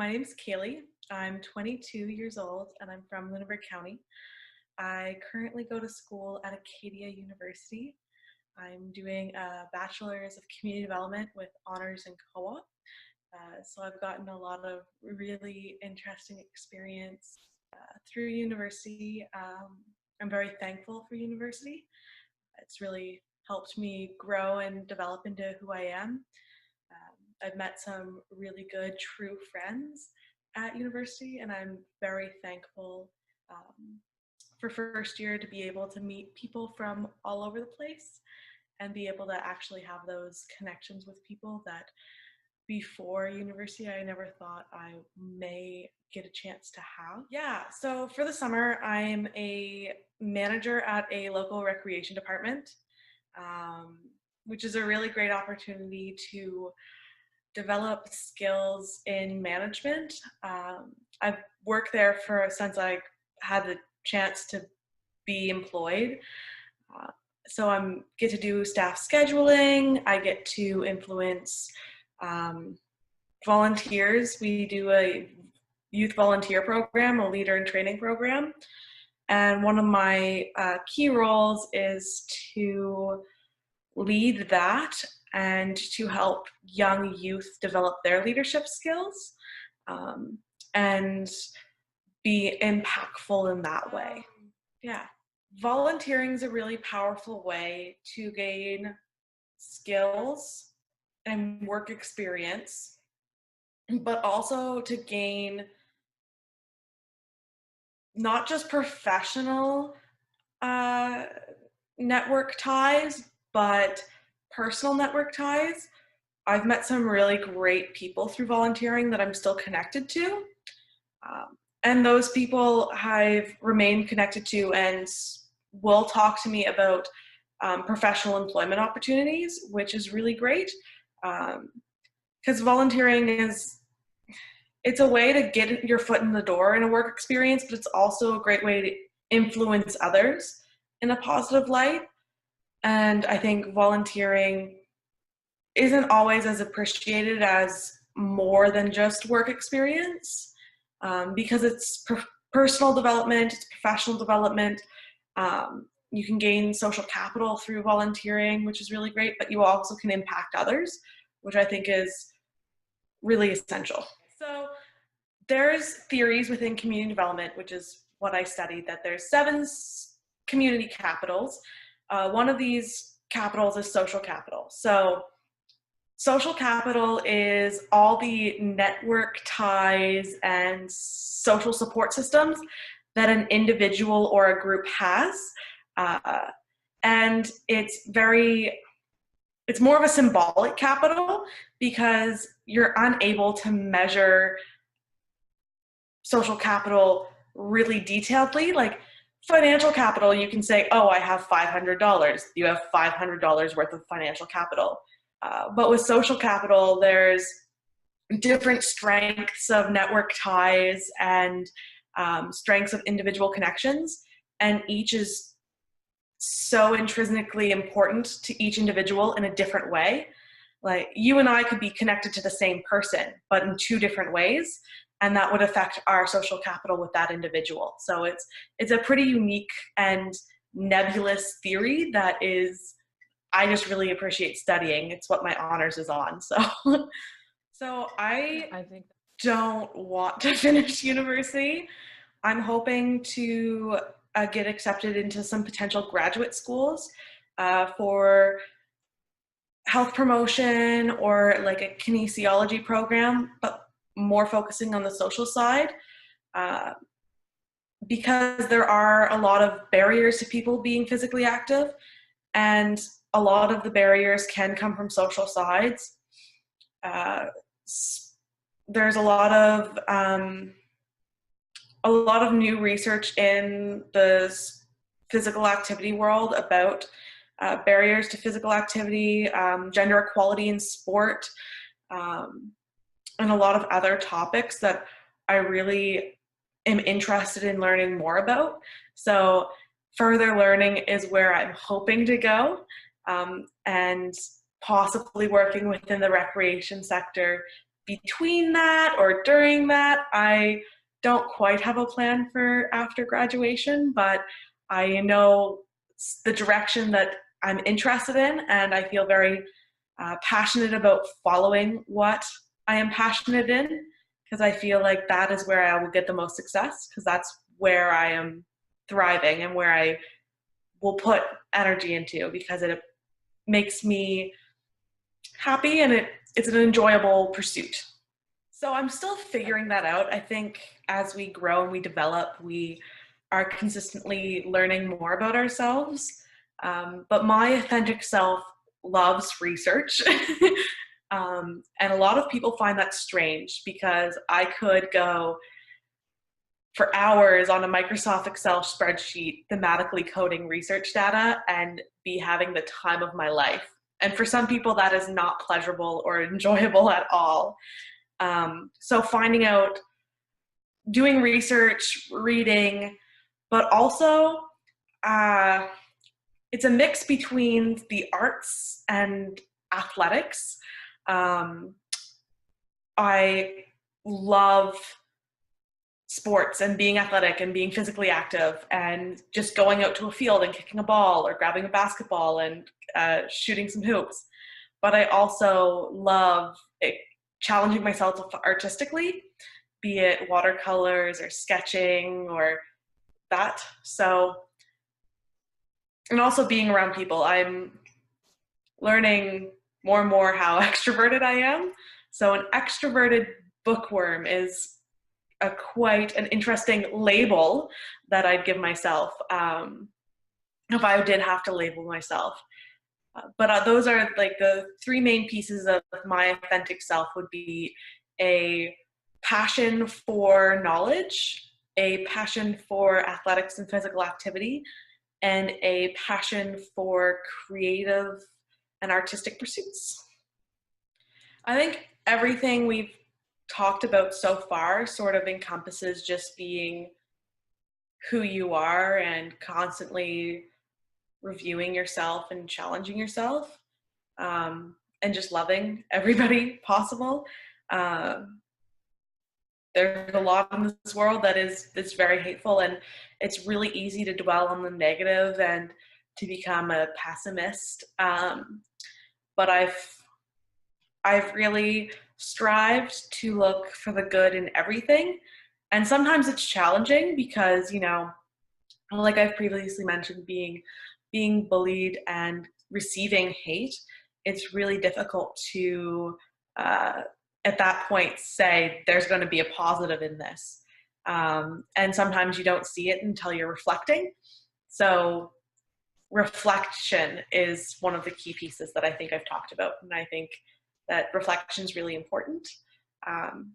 My name's Kaileigh. I'm 22 years old and I'm from Lunenburg County. I currently go to school at Acadia University. I'm doing a Bachelor's of Community Development with honors in co-op. So I've gotten a lot of really interesting experience through university. I'm very thankful for university. It's really helped me grow and develop into who I am. I've met some really good, true friends at university, and I'm very thankful for first year to be able to meet people from all over the place and be able to actually have those connections with people that before university I never thought I may get a chance to have. Yeah, so for the summer, I'm a manager at a local recreation department, which is a really great opportunity to develop skills in management. I've worked there since I had the chance to be employed. So I get to do staff scheduling. I get to influence volunteers. We do a youth volunteer program, a leader in training program. And one of my key roles is to lead that and to help young youth develop their leadership skills and be impactful in that way. Yeah. Volunteering is a really powerful way to gain skills and work experience, but also to gain not just professional network ties, but personal network ties. I've met some really great people through volunteering that I'm still connected to. And those people I've remained connected to and will talk to me about professional employment opportunities, which is really great. Because volunteering it's a way to get your foot in the door in a work experience, but it's also a great way to influence others in a positive light. And I think volunteering isn't always as appreciated as more than just work experience, because it's personal development, it's professional development. You can gain social capital through volunteering, which is really great, but you also can impact others, which I think is really essential. So there's theories within community development, which is what I studied, that there's 7 community capitals. One of these capitals is social capital. So social capital is all the network ties and social support systems that an individual or a group has. And it's more of a symbolic capital because you're unable to measure social capital really detailedly. Like financial capital, you can say, oh, I have $500. You have $500 worth of financial capital. But with social capital, there's different strengths of network ties and strengths of individual connections, and each is so intrinsically important to each individual in a different way. Like you and I could be connected to the same person, but in 2 different ways, and that would affect our social capital with that individual. So it's a pretty unique and nebulous theory that I just really appreciate studying. It's what my honors is on. So I think don't want to finish university. I'm hoping to get accepted into some potential graduate schools for health promotion or like a kinesiology program, but more focusing on the social side, because there are a lot of barriers to people being physically active, and a lot of the barriers can come from social sides. There's a lot of new research in the physical activity world about barriers to physical activity, gender equality in sport, and a lot of other topics that I really am interested in learning more about. So further learning is where I'm hoping to go, and possibly working within the recreation sector between that or during that, I don't quite have a plan for after graduation, but I know the direction that I'm interested in, and I feel very passionate about following what I am passionate in, because I feel like that is where I will get the most success, because that's where I am thriving and where I will put energy into, because it makes me happy and it's an enjoyable pursuit. So I'm still figuring that out. I think as we grow and we develop, we are consistently learning more about ourselves. But my authentic self loves research. And a lot of people find that strange, because I could go for hours on a Microsoft Excel spreadsheet thematically coding research data and be having the time of my life. And for some people, that is not pleasurable or enjoyable at all. So finding out, doing research, reading, but also it's a mix between the arts and athletics. I love sports and being athletic and being physically active and just going out to a field and kicking a ball or grabbing a basketball and shooting some hoops. But I also love challenging myself artistically, be it watercolors or sketching or that. So, and also being around people. I'm learning more and more how extroverted I am. So an extroverted bookworm is quite an interesting label that I'd give myself, if I did have to label myself. But those are like the three main pieces of my authentic self: would be a passion for knowledge, a passion for athletics and physical activity, and a passion for creative and artistic pursuits. I think everything we've talked about so far sort of encompasses just being who you are and constantly reviewing yourself and challenging yourself, and just loving everybody possible. There's a lot in this world that's very hateful, and it's really easy to dwell on the negative and to become a pessimist. But I've really strived to look for the good in everything. And sometimes it's challenging because, like I've previously mentioned, being bullied and receiving hate, it's really difficult to, at that point, say there's going to be a positive in this. And sometimes you don't see it until you're reflecting. So reflection is one of the key pieces that I think I've talked about. And I think that reflection is really important, and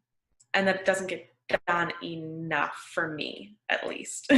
that it doesn't get done enough for me, at least.